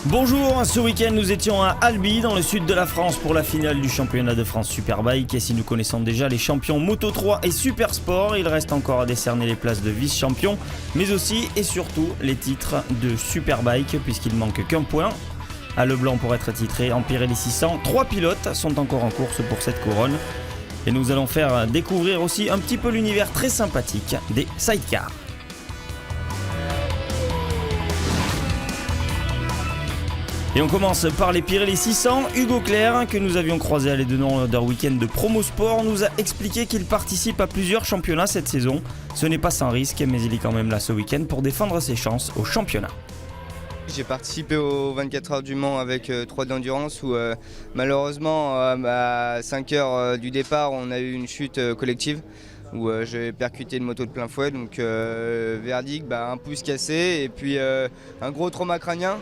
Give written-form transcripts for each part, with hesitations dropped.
Bonjour, ce week-end nous étions à Albi dans le sud de la France pour la finale du championnat de France Superbike et si nous connaissons déjà les champions Moto3 et Supersport, il reste encore à décerner les places de vice-champion mais aussi et surtout les titres de Superbike puisqu'il manque qu'un point à Leblanc pour être titré en Pirelli 600. 3 pilotes sont encore en course pour cette couronne et nous allons faire découvrir aussi un petit peu l'univers très sympathique des sidecars. Et on commence par les Pirelli 600. Hugo Clerc, que nous avions croisé à l'aide d'un week-end de promo sport, nous a expliqué qu'il participe à plusieurs championnats cette saison. Ce n'est pas sans risque, mais il est quand même là ce week-end pour défendre ses chances au championnat. J'ai participé aux 24 heures du Mans avec 3 d'endurance où malheureusement à 5 heures du départ on a eu une chute collective où j'ai percuté une moto de plein fouet, donc verdict, un pouce cassé et puis un gros trauma crânien.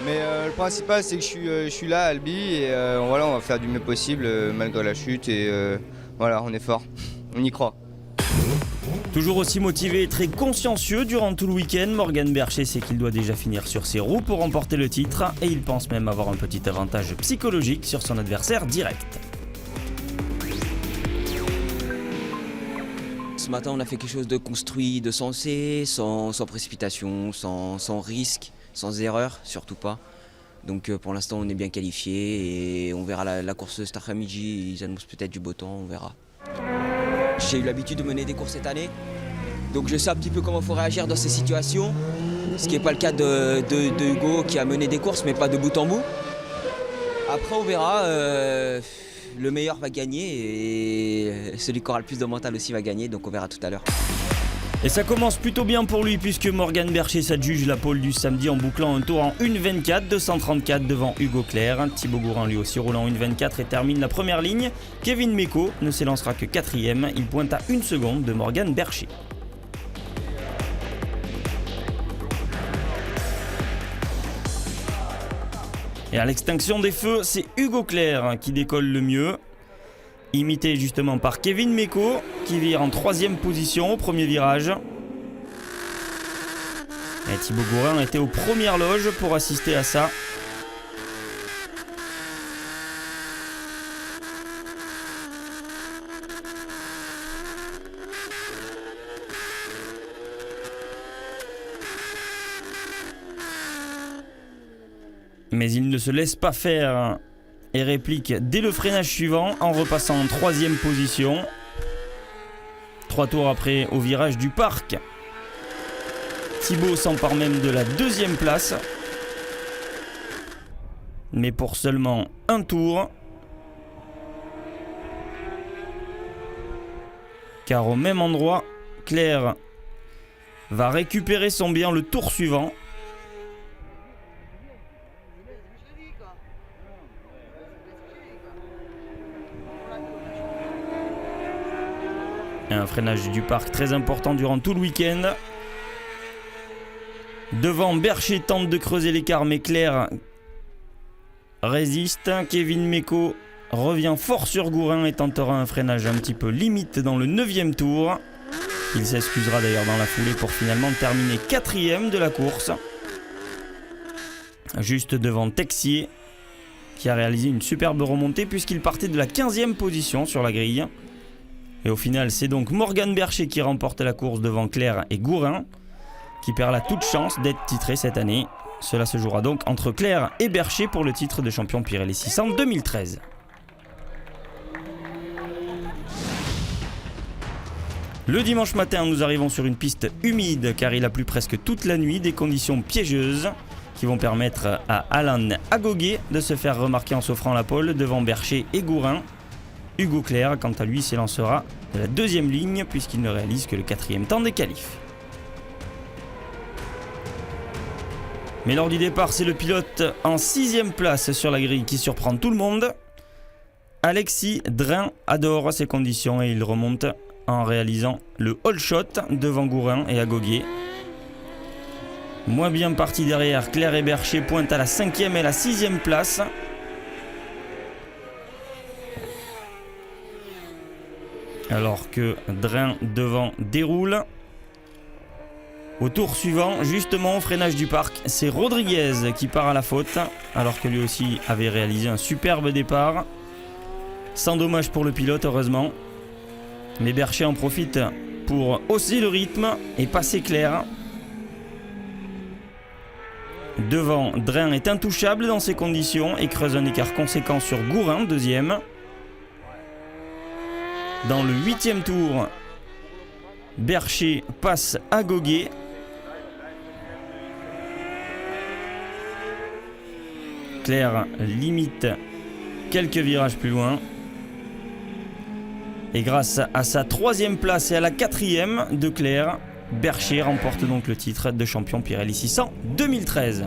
Mais le principal c'est que je suis là à Albi et on va faire du mieux possible malgré la chute et on est fort, on y croit. Toujours aussi motivé et très consciencieux durant tout le week-end, Morgan Bercher sait qu'il doit déjà finir sur ses roues pour remporter le titre et il pense même avoir un petit avantage psychologique sur son adversaire direct. Ce matin on a fait quelque chose de construit, de sensé, sans précipitation, sans risque, sans erreur, surtout pas. Donc pour l'instant on est bien qualifié et on verra la course cet après-midi, ils annoncent peut-être du beau temps, on verra. J'ai eu l'habitude de mener des courses cette année, donc je sais un petit peu comment il faut réagir dans ces situations, ce qui n'est pas le cas de Hugo qui a mené des courses mais pas de bout en bout. Après on verra, le meilleur va gagner et celui qui aura le plus de mental aussi va gagner, donc on verra tout à l'heure. Et ça commence plutôt bien pour lui puisque Morgan Bercher s'adjuge la pole du samedi en bouclant un tour en 1.24 234 devant Hugo Clerc. Thibaut Gourin lui aussi roule en 1.24 et termine la première ligne. Kevin Mecco ne s'élancera que 4ème, il pointe à 1 seconde de Morgan Bercher. Et à l'extinction des feux, c'est Hugo Clerc qui décolle le mieux. Imité justement par Kevin Mecco qui vire en 3ème position au premier virage. Et Thibaut Gourin était aux premières loges pour assister à ça. Mais il ne se laisse pas faire et réplique dès le freinage suivant en repassant en 3ème position. 3 tours après au virage du parc. Thibaut s'empare même de la 2ème place. Mais pour seulement un tour. Car au même endroit, Clerc va récupérer son bien le tour suivant. Un freinage du parc très important durant tout le week-end. Devant, Bercher tente de creuser l'écart, mais Clerc résiste. Kevin Mecco revient fort sur Gourin et tentera un freinage un petit peu limite dans le 9ème tour. Il s'excusera d'ailleurs dans la foulée pour finalement terminer 4ème de la course. Juste devant Texier, qui a réalisé une superbe remontée puisqu'il partait de la 15ème position sur la grille. Et au final, c'est donc Morgan Bercher qui remporte la course devant Clerc et Gourin, qui perd là toute chance d'être titré cette année. Cela se jouera donc entre Clerc et Bercher pour le titre de champion Pirelli 600 2013. Le dimanche matin, nous arrivons sur une piste humide car il a plu presque toute la nuit, des conditions piégeuses qui vont permettre à Alan Agoguet de se faire remarquer en s'offrant la pole devant Bercher et Gourin. Hugo Clerc, quant à lui, s'élancera de la 2ème ligne puisqu'il ne réalise que le 4ème temps des qualifs. Mais lors du départ, c'est le pilote en 6ème place sur la grille qui surprend tout le monde. Alexis Drin adore ces conditions et il remonte en réalisant le all shot devant Gourin et Agoguet. Moins bien parti derrière, Clerc et Bercher pointent à la 5ème et la 6ème place. Alors que Drin devant déroule. Au tour suivant, justement au freinage du parc, c'est Rodriguez qui part à la faute, alors que lui aussi avait réalisé un superbe départ. Sans dommage pour le pilote, heureusement. Mais Bercher en profite pour hausser le rythme et passer clair. Devant, Drin est intouchable dans ces conditions et creuse un écart conséquent sur Gourin, deuxième. Dans le 8e tour, Bercher passe à Goguet. Claire limite quelques virages plus loin. Et grâce à sa 3e place et à la 4e de Claire, Bercher remporte donc le titre de champion Pirelli 600 2013.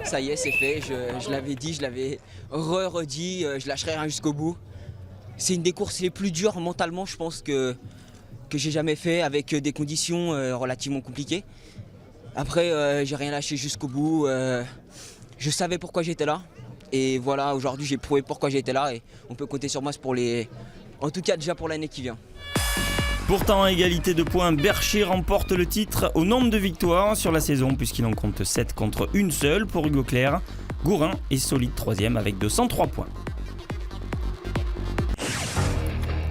Ça y est, c'est fait, je l'avais dit, je l'avais redit, je lâcherai rien jusqu'au bout. C'est une des courses les plus dures mentalement, je pense, que j'ai jamais fait, avec des conditions relativement compliquées. Après, j'ai rien lâché jusqu'au bout. Je savais pourquoi j'étais là. Et voilà, aujourd'hui, j'ai prouvé pourquoi j'étais là. Et on peut compter sur moi pour en tout cas déjà pour l'année qui vient. Pourtant, à égalité de points, Bercher remporte le titre au nombre de victoires sur la saison, puisqu'il en compte 7 contre une seule pour Hugo Claire. Gourin est solide 3e avec 203 points.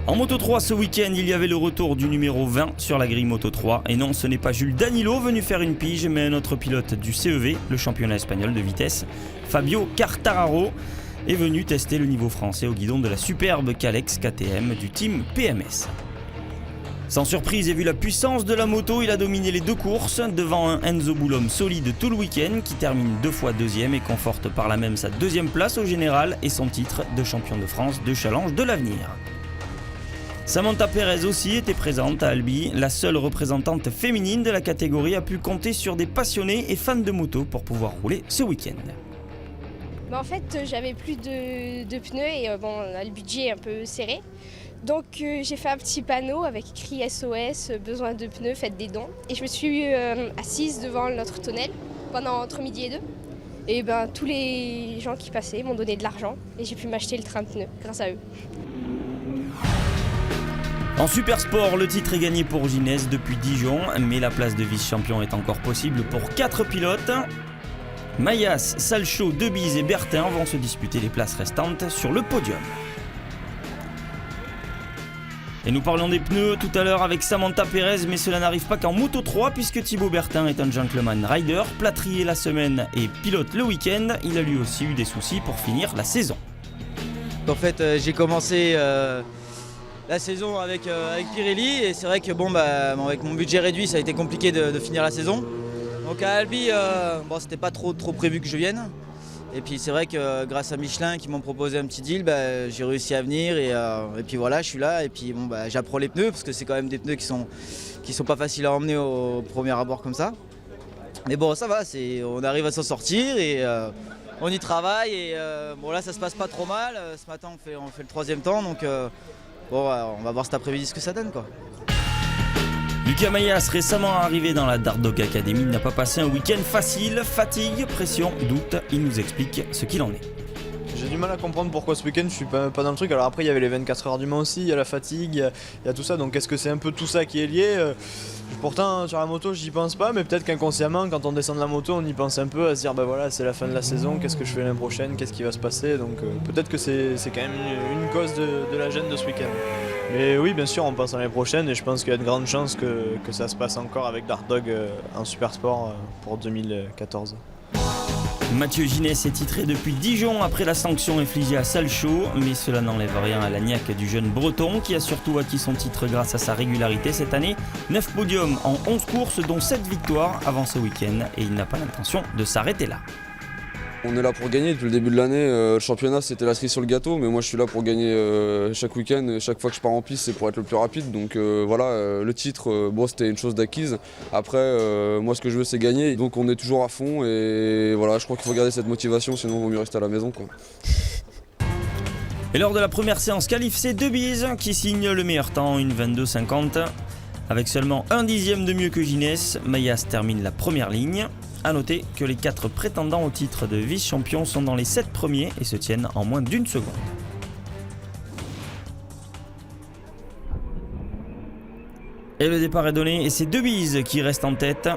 En Moto 3 ce week-end, il y avait le retour du numéro 20 sur la grille Moto 3. Et non, ce n'est pas Jules Danilo venu faire une pige, mais un autre pilote du CEV, le championnat espagnol de vitesse, Fabio Quartararo, est venu tester le niveau français au guidon de la superbe Kalex KTM du team PMS. Sans surprise et vu la puissance de la moto, il a dominé les deux courses devant un Enzo Boulom solide tout le week-end qui termine 2 fois 2e et conforte par là même sa 2e place au général et son titre de champion de France de Challenge de l'avenir. Samantha Pérez aussi était présente à Albi. La seule représentante féminine de la catégorie a pu compter sur des passionnés et fans de moto pour pouvoir rouler ce week-end. En fait, j'avais plus de pneus et le budget est un peu serré. Donc j'ai fait un petit panneau avec écrit SOS, besoin de pneus, faites des dons. Et je me suis assise devant notre tunnel entre midi et 2. Et tous les gens qui passaient m'ont donné de l'argent et j'ai pu m'acheter le train de pneus grâce à eux. En super sport, le titre est gagné pour Ginès depuis Dijon, mais la place de vice-champion est encore possible pour 4 pilotes. Mayas, Salchaud, Debise et Bertin vont se disputer les places restantes sur le podium. Et nous parlions des pneus tout à l'heure avec Samantha Pérez, mais cela n'arrive pas qu'en Moto 3 puisque Thibaut Bertin est un gentleman rider, plâtrier la semaine et pilote le week-end. Il a lui aussi eu des soucis pour finir la saison. En fait, j'ai commencé la saison avec Pirelli et c'est vrai que avec mon budget réduit, ça a été compliqué de finir la saison. Donc à Albi, c'était pas trop prévu que je vienne. Et puis c'est vrai que grâce à Michelin qui m'ont proposé un petit deal, j'ai réussi à venir et puis voilà, je suis là et puis j'apprends les pneus parce que c'est quand même des pneus qui sont pas faciles à emmener au premier abord comme ça. Mais bon, ça va, on arrive à s'en sortir et on y travaille et là ça se passe pas trop mal. Ce matin on fait le 3e temps donc on va voir cet après-midi ce que ça donne quoi. Lucas Mayas, récemment arrivé dans la Dardog Academy, n'a pas passé un week-end facile, fatigue, pression, doute. Il nous explique ce qu'il en est. J'ai du mal à comprendre pourquoi ce week-end je suis pas dans le truc. Alors après il y avait les 24 heures du Mans aussi, il y a la fatigue, il y a tout ça. Donc est-ce que c'est un peu tout ça qui est lié Pourtant sur la moto j'y pense pas, mais peut-être qu'inconsciemment quand on descend de la moto on y pense un peu à se dire voilà c'est la fin de la saison, qu'est-ce que je fais l'année prochaine, qu'est-ce qui va se passer. Donc peut-être que c'est quand même une cause de la gêne de ce week-end. Mais oui bien sûr on pense à l'année prochaine et je pense qu'il y a de grandes chances que ça se passe encore avec Dardog en super sport pour 2014. Mathieu Ginès est titré depuis Dijon après la sanction infligée à Salchaud, mais cela n'enlève rien à la niaque du jeune breton qui a surtout acquis son titre grâce à sa régularité cette année. 9 podiums en 11 courses dont 7 victoires avant ce week-end et il n'a pas l'intention de s'arrêter là. On est là pour gagner depuis le début de l'année. Le championnat c'était la cerise sur le gâteau, mais moi je suis là pour gagner chaque week-end. Chaque fois que je pars en piste c'est pour être le plus rapide. Donc le titre, c'était une chose d'acquise. Après, moi ce que je veux c'est gagner. Donc on est toujours à fond et voilà, je crois qu'il faut garder cette motivation, sinon il vaut mieux rester à la maison quoi. Et lors de la première séance qualif, c'est Debise qui signe le meilleur temps, une 22,50. Avec seulement un dixième de mieux que Ginès, Mayas termine la première ligne. A noter que les 4 prétendants au titre de vice-champion sont dans les 7 premiers et se tiennent en moins d'1 seconde. Et le départ est donné et c'est Debise qui reste en tête.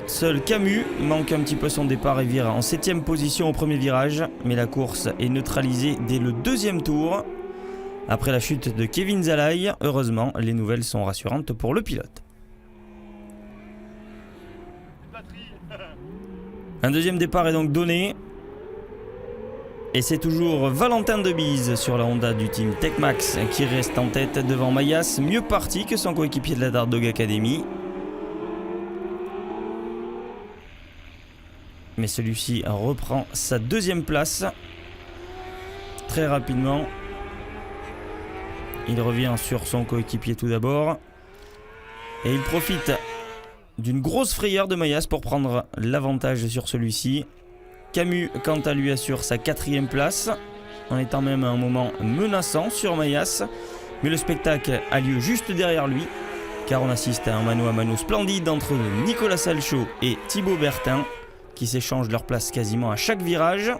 Seul Camus manque un petit peu son départ et vire en 7ème position au premier virage. Mais la course est neutralisée dès le 2e tour. Après la chute de Kevin Zalaï, heureusement, les nouvelles sont rassurantes pour le pilote. Un 2e départ est donc donné. Et c'est toujours Valentin Debise sur la Honda du team Tech-Max qui reste en tête devant Mayas, mieux parti que son coéquipier de la Dart Dog Academy. Mais celui-ci reprend sa 2e place très rapidement. Il revient sur son coéquipier tout d'abord. Et il profite d'une grosse frayeur de Mayas pour prendre l'avantage sur celui-ci. Camus, quant à lui, assure sa 4e place, en étant même à un moment menaçant sur Mayas. Mais le spectacle a lieu juste derrière lui, car on assiste à un mano à mano splendide entre Nicolas Salchaud et Thibaut Bertin, qui s'échangent leur place quasiment à chaque virage.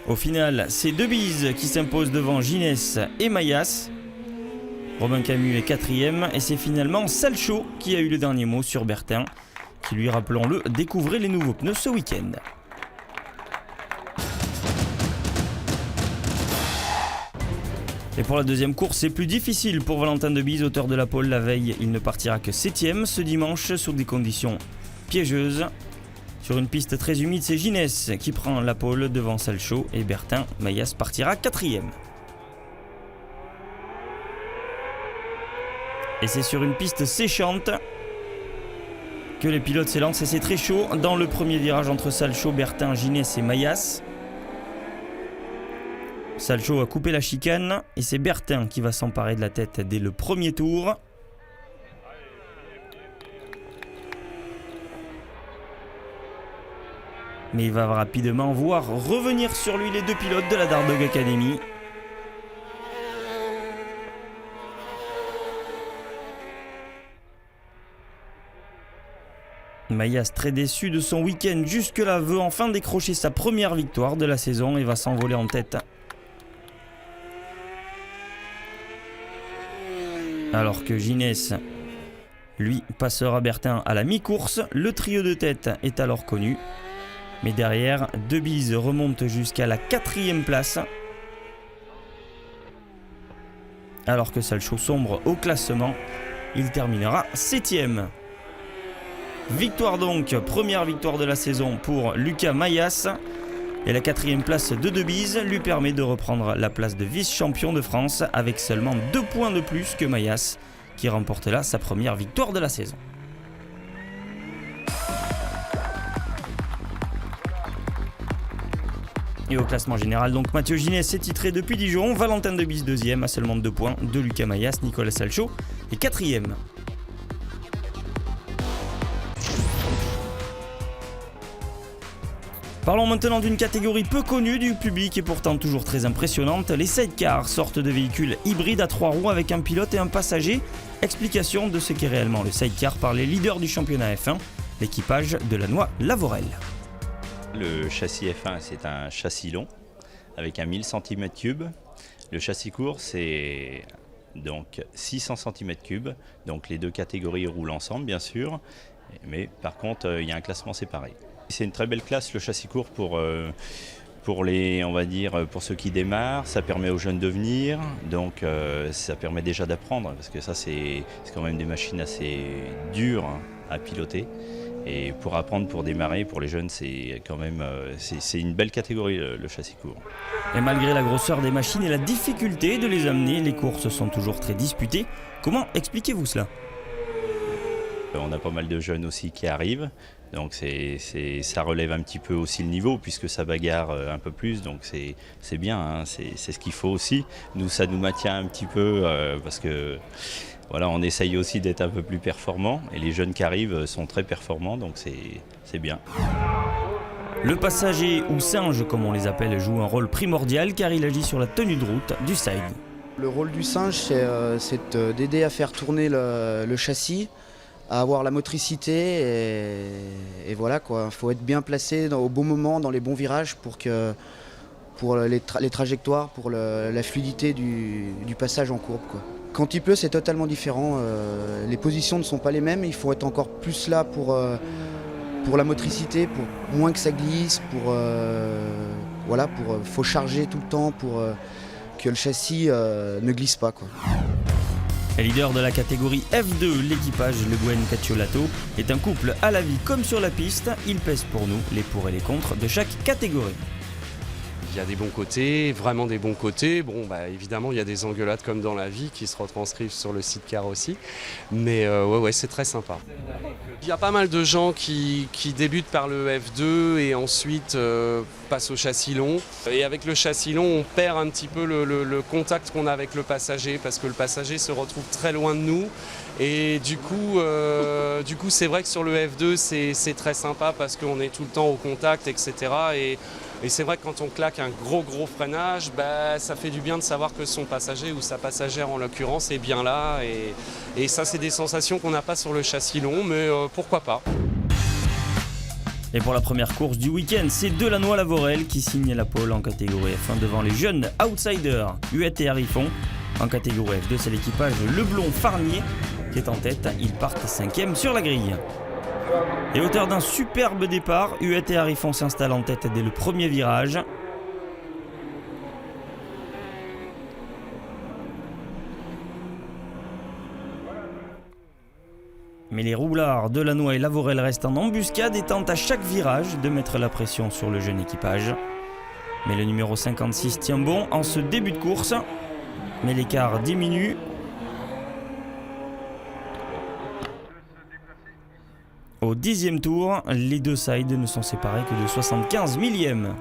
Au final, c'est Debise qui s'impose devant Ginès et Mayas. Robin Camus est 4e et c'est finalement Salchaud qui a eu le dernier mot sur Bertin, qui lui, rappelons-le, découvrait les nouveaux pneus ce week-end. Et pour la 2e course, c'est plus difficile pour Valentin Debise, auteur de la pole la veille. Il ne partira que 7e ce dimanche sous des conditions piégeuses. Sur une piste très humide, c'est Ginès qui prend la pole devant Salchaud et Bertin. Mayas partira 4e. Et c'est sur une piste séchante que les pilotes s'élancent et c'est très chaud dans le premier virage entre Salchaud, Bertin, Ginès et Mayas. Salchaud a coupé la chicane et c'est Bertin qui va s'emparer de la tête dès le premier tour. Mais il va rapidement voir revenir sur lui les 2 pilotes de la Dart Dog Academy. Mayas, très déçu de son week-end jusque-là, veut enfin décrocher sa première victoire de la saison et va s'envoler en tête. Alors que Ginès, lui, passera Bertin à la mi-course. Le trio de tête est alors connu. Mais derrière, Debise remonte jusqu'à la 4e place. Alors que Salchaud sombre au classement, il terminera 7e. Victoire donc, première victoire de la saison pour Lucas Mayas. Et la 4e place de Debise lui permet de reprendre la place de vice-champion de France avec seulement 2 points de plus que Mayas, qui remporte là sa première victoire de la saison. Et au classement général, donc Mathieu Ginès est titré depuis Dijon, Valentin Debise 2e à seulement 2 points de Lucas Mayas, Nicolas Salchaud est 4e. Parlons maintenant d'une catégorie peu connue du public et pourtant toujours très impressionnante. Les sidecars sortent de véhicules hybrides à 3 roues avec un pilote et un passager. Explication de ce qu'est réellement le sidecar par les leaders du championnat F1, l'équipage de Lannoy Lavorel. Le châssis F1, c'est un châssis long avec un 1000 cm3. Le châssis court, c'est donc 600 cm3. Donc les 2 catégories roulent ensemble, bien sûr. Mais par contre, il y a un classement séparé. C'est une très belle classe, le châssis court pour les, on va dire, pour ceux qui démarrent. Ça permet aux jeunes de venir, donc ça permet déjà d'apprendre, parce que ça c'est quand même des machines assez dures à piloter. Et pour apprendre, pour démarrer, pour les jeunes, c'est quand même c'est une belle catégorie le châssis court. Et malgré la grosseur des machines et la difficulté de les amener, les courses sont toujours très disputées. Comment expliquez-vous cela ? On a pas mal de jeunes aussi qui arrivent, donc ça relève un petit peu aussi le niveau puisque ça bagarre un peu plus, donc c'est bien, hein, c'est ce qu'il faut aussi. Nous, ça nous maintient un petit peu parce que voilà, on essaye aussi d'être un peu plus performant et les jeunes qui arrivent sont très performants, donc c'est bien. Le passager ou singe, comme on les appelle, joue un rôle primordial car il agit sur la tenue de route du side. Le rôle du singe, c'est d'aider à faire tourner le châssis, à avoir la motricité et voilà quoi. Il faut être bien placé au bon moment, dans les bons virages pour les trajectoires, pour la fluidité du passage en courbe, quoi. Quand il pleut, c'est totalement différent. Les positions ne sont pas les mêmes. Il faut être encore plus là pour la motricité, pour moins que ça glisse, faut charger tout le temps pour que le châssis ne glisse pas, quoi. Et leader de la catégorie F2, l'équipage Le Guen Cacciolato est un couple à la vie comme sur la piste. Il pèse pour nous les pour et les contre de chaque catégorie. Il y a des bons côtés, vraiment des bons côtés. Bon, évidemment, il y a des engueulades comme dans la vie qui se retranscrivent sur le site car aussi. Mais ouais, c'est très sympa. Il y a pas mal de gens qui débutent par le F2 et ensuite passent au châssis long. Et avec le châssis long, on perd un petit peu le contact qu'on a avec le passager parce que le passager se retrouve très loin de nous. Et du coup, c'est vrai que sur le F2, c'est très sympa parce qu'on est tout le temps au contact, etc. Et c'est vrai que quand on claque un gros freinage, ça fait du bien de savoir que son passager ou sa passagère en l'occurrence est bien là. Et ça, c'est des sensations qu'on n'a pas sur le châssis long, mais pourquoi pas. Et pour la première course du week-end, c'est Delannoy-Lavorel qui signe la pole en catégorie F1 devant les jeunes outsiders Huet et Harifon. En catégorie F2, c'est l'équipage Leblon-Farnier qui est en tête. Ils partent 5e sur la grille. Et auteur d'un superbe départ, Huet et Harifon s'installent en tête dès le premier virage. Mais les roublards Delannoy et Lavorel restent en embuscade et tentent à chaque virage de mettre la pression sur le jeune équipage. Mais le numéro 56 tient bon en ce début de course. Mais l'écart diminue. Au 10e tour, les deux sides ne sont séparés que de 75 millièmes.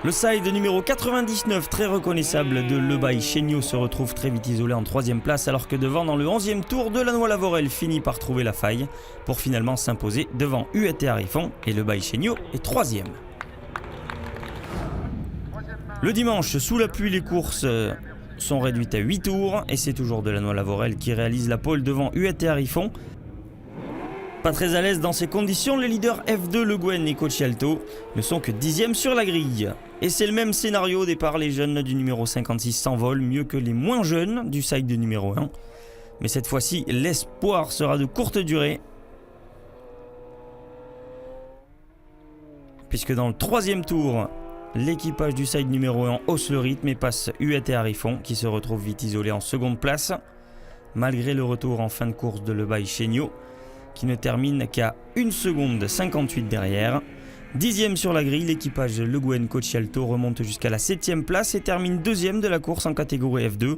Le side numéro 99, très reconnaissable de Lebaille Chéniaud, se retrouve très vite isolé en 3e place, alors que devant, dans le 11e tour, Delannoy-Lavorel finit par trouver la faille pour finalement s'imposer devant Huet et Harifon, et Lebaille Chéniaud est 3e. Le dimanche, sous la pluie, les courses sont réduites à 8 tours, et c'est toujours Delannoy-Lavorel qui réalise la pole devant Huet et Harifon. Pas très à l'aise dans ces conditions, les leaders F2 Le Guen et Cacciolato ne sont que 10e sur la grille. Et c'est le même scénario au départ, les jeunes du numéro 56 s'envolent mieux que les moins jeunes du side numéro 1. Mais cette fois-ci, l'espoir sera de courte durée. Puisque dans le 3e tour, l'équipage du side numéro 1 hausse le rythme et passe Huet et Harifon qui se retrouvent vite isolés en seconde place. Malgré le retour en fin de course de Lebaille Chéniaud, qui ne termine qu'à 1 seconde 58 derrière. 10e sur la grille, l'équipage Le Guen Cacciolato remonte jusqu'à la 7e place et termine 2e de la course en catégorie F2,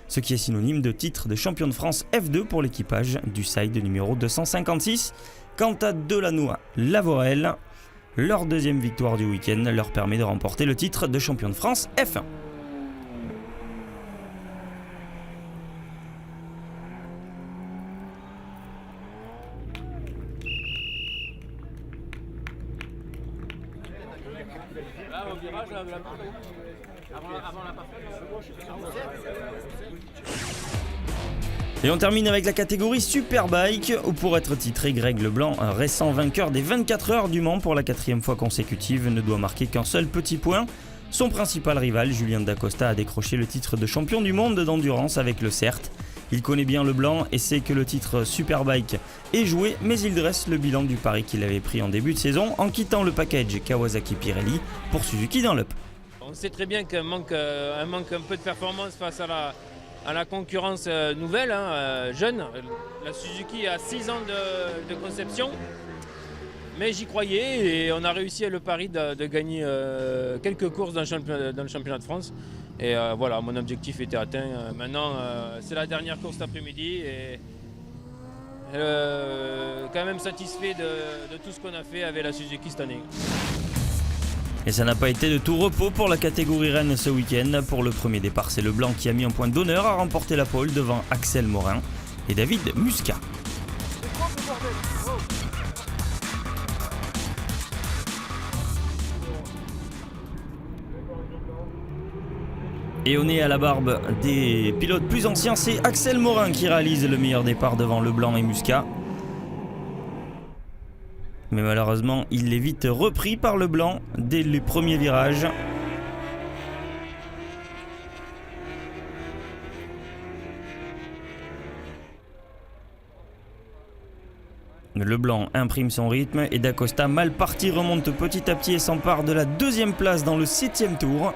ce qui est synonyme de titre de champion de France F2 pour l'équipage du side numéro 256. Quant à Delannoy-Lavorel, leur deuxième victoire du week-end leur permet de remporter le titre de champion de France F1. Et on termine avec la catégorie Superbike, où pour être titré, Greg Leblanc, un récent vainqueur des 24 heures du Mans pour la 4e fois consécutive, ne doit marquer qu'un seul petit point. Son principal rival, Julien Dacosta, a décroché le titre de champion du monde d'endurance avec le CERT. Il connaît bien Leblanc et sait que le titre Superbike est joué, mais il dresse le bilan du pari qu'il avait pris en début de saison en quittant le package Kawasaki-Pirelli pour Suzuki Dunlop. On sait très bien qu'il manque un peu de performance face à la concurrence nouvelle, jeune. La Suzuki a 6 ans de conception, mais j'y croyais et on a réussi à le pari de gagner quelques courses dans le championnat de France. Et voilà, mon objectif était atteint. Maintenant, c'est la dernière course cet après-midi et quand même satisfait de tout ce qu'on a fait avec la Suzuki cette année. Et ça n'a pas été de tout repos pour la catégorie Rennes ce week-end. Pour le premier départ, c'est Leblanc qui a mis un point d'honneur à remporter la pole devant Axel Morin et David Muscat. Et on est à la barbe des pilotes plus anciens, c'est Axel Morin qui réalise le meilleur départ devant Leblanc et Muscat. Mais malheureusement, il est vite repris par Leblanc dès les premiers virages. Leblanc imprime son rythme et Dacosta, mal parti, remonte petit à petit et s'empare de la deuxième place dans le 7e tour.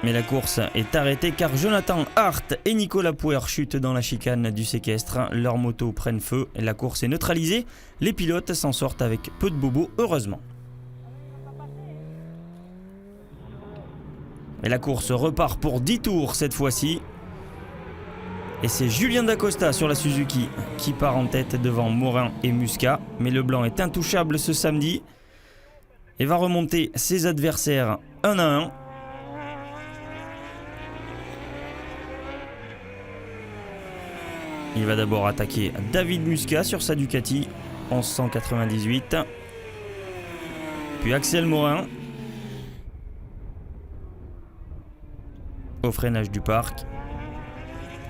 Mais la course est arrêtée car Jonathan Hart et Nicolas Pouer chutent dans la chicane du séquestre. Leurs motos prennent feu et la course est neutralisée. Les pilotes s'en sortent avec peu de bobos, heureusement. Et la course repart pour 10 tours cette fois-ci. Et c'est Julien Dacosta sur la Suzuki qui part en tête devant Morin et Muscat. Mais Leblanc est intouchable ce samedi et va remonter ses adversaires 1 à 1. Il va d'abord attaquer David Muscat sur sa Ducati 1198. Puis Axel Morin au freinage du parc.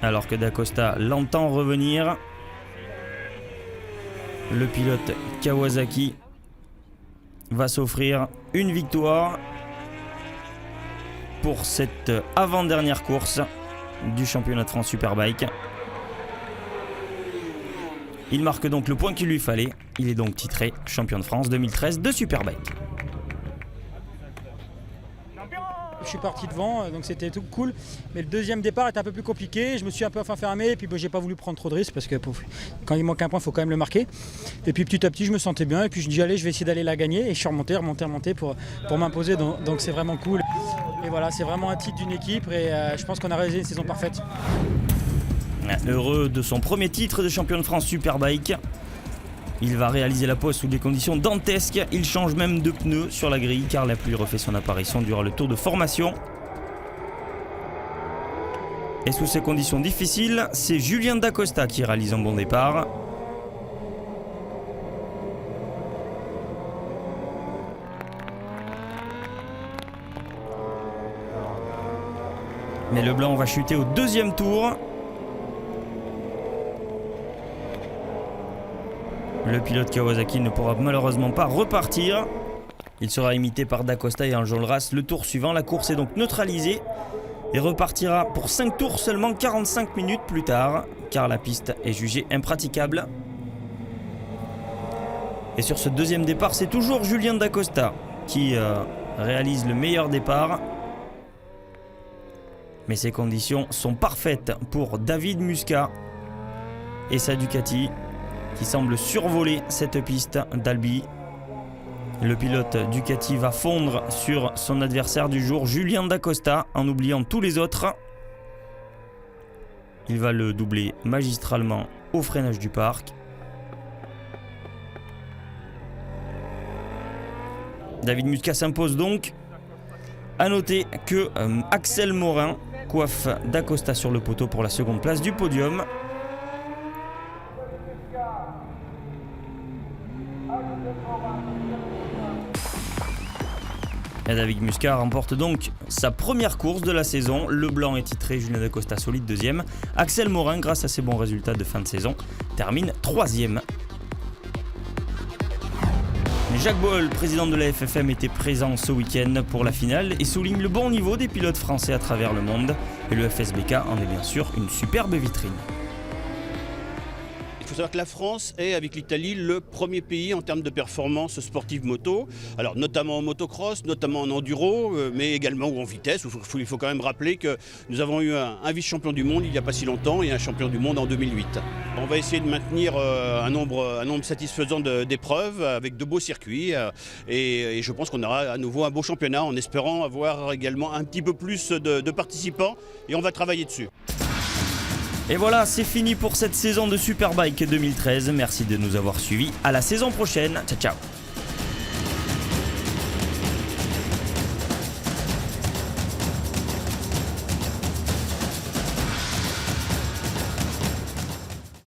Alors que Dacosta l'entend revenir. Le pilote Kawasaki va s'offrir une victoire pour cette avant-dernière course du championnat de France Superbike. Il marque donc le point qu'il lui fallait. Il est donc titré champion de France 2013 de Superbike. Je suis parti devant, donc c'était tout cool. Mais le deuxième départ était un peu plus compliqué. Je me suis un peu enfermé et puis j'ai pas voulu prendre trop de risques parce que quand il manque un point, il faut quand même le marquer. Et puis petit à petit, je me sentais bien. Et puis je dis allez, je vais essayer d'aller la gagner. Et je suis remonté pour m'imposer. Donc c'est vraiment cool. Et voilà, c'est vraiment un titre d'une équipe et je pense qu'on a réalisé une saison parfaite. Heureux de son premier titre de champion de France Superbike, il va réaliser la pose sous des conditions dantesques. Il change même de pneus sur la grille car la pluie refait son apparition durant le tour de formation. Et sous ces conditions difficiles, c'est Julien Dacosta qui réalise un bon départ. Mais Leblanc va chuter au deuxième tour. Le pilote Kawasaki ne pourra malheureusement pas repartir. Il sera imité par Dacosta et Enjolras le tour suivant. La course est donc neutralisée et repartira pour 5 tours seulement 45 minutes plus tard, car la piste est jugée impraticable. Et sur ce deuxième départ, c'est toujours Julien Dacosta qui réalise le meilleur départ. Mais ces conditions sont parfaites pour David Muscat et sa Ducati, qui semble survoler cette piste d'Albi. Le pilote Ducati va fondre sur son adversaire du jour, Julien Dacosta, en oubliant tous les autres. Il va le doubler magistralement au freinage du parc. David Muscat s'impose donc. A noter que Axel Morin coiffe Dacosta sur le poteau pour la seconde place du podium. Et David Muscat remporte donc sa première course de la saison. Leblanc est titré, Julien Dacosta solide deuxième. Axel Morin, grâce à ses bons résultats de fin de saison, termine troisième. Jacques Boll, président de la FFM, était présent ce week-end pour la finale et souligne le bon niveau des pilotes français à travers le monde. Et le FSBK en est bien sûr une superbe vitrine. Il faut savoir que la France est, avec l'Italie, le premier pays en termes de performance sportive moto. Alors notamment en motocross, notamment en enduro, mais également en vitesse. Il faut quand même rappeler que nous avons eu un vice-champion du monde il n'y a pas si longtemps et un champion du monde en 2008. On va essayer de maintenir un nombre satisfaisant d'épreuves avec de beaux circuits. Et je pense qu'on aura à nouveau un beau championnat en espérant avoir également un petit peu plus de participants. Et on va travailler dessus. Et voilà, c'est fini pour cette saison de Superbike 2013. Merci de nous avoir suivis. À la saison prochaine. Ciao, ciao.